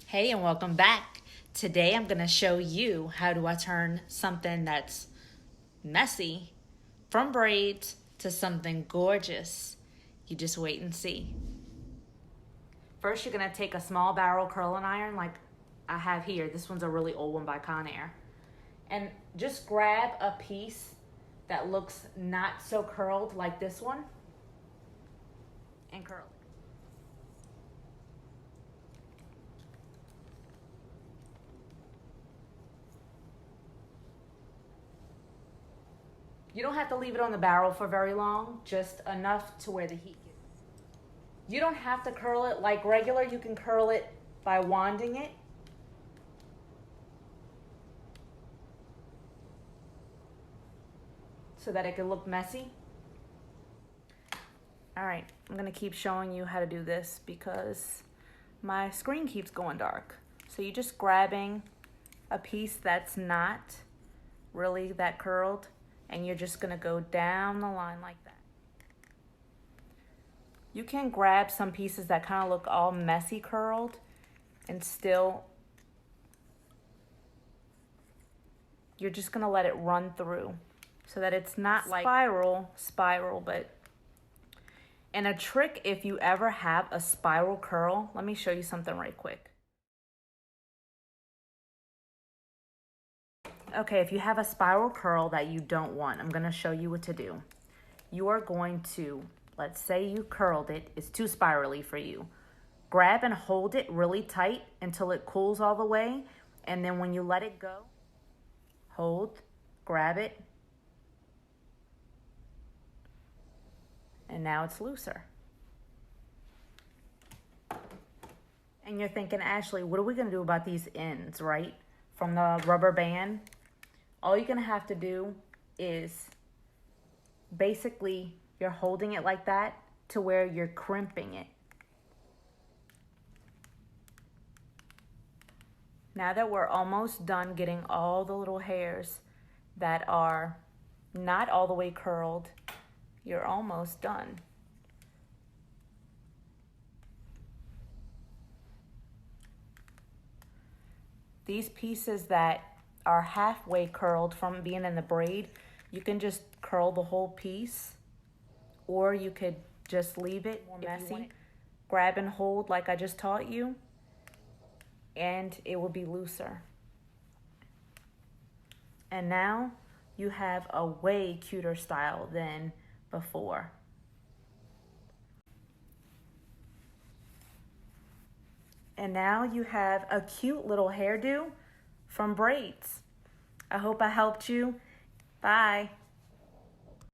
Hey, and welcome back. Today I'm going to show you how do I turn something that's messy from braids to something gorgeous. You just wait and see. First, you're going to take a small barrel curling iron like I have here. This one's a really old one by Conair. And just grab a piece that looks not so curled like this one and curl it. You don't have to leave it on the barrel for very long, just enough to where the heat gets. You don't have to curl it like regular. You can curl it by wanding it. So that it can look messy. All right, I'm gonna keep showing you how to do this because my screen keeps going dark. So you're just grabbing a piece that's not really that curled, and you're just gonna go down the line like that. You can grab some pieces that kind of look all messy curled and still, you're just gonna let it run through so that it's not like spiral, but, and a trick if you ever have a spiral curl, let me show you something right quick. Okay, if you have a spiral curl that you don't want, I'm gonna show you what to do. You are going to, let's say you curled it, it's too spirally for you. Grab and hold it really tight until it cools all the way, and then when you let it go, hold, grab it, and now it's looser. And you're thinking, Ashley, what are we gonna do about these ends, right? From the rubber band? All you're gonna have to do is basically you're holding it like that to where you're crimping it. Now that we're almost done getting all the little hairs that are not all the way curled, you're almost done. These pieces that are halfway curled from being in the braid, you can just curl the whole piece, or you could just leave it more messy. Grab and hold like I just taught you, and it will be looser. And now you have a way cuter style than before. And now you have a cute little hairdo from braids. I hope I helped you. Bye.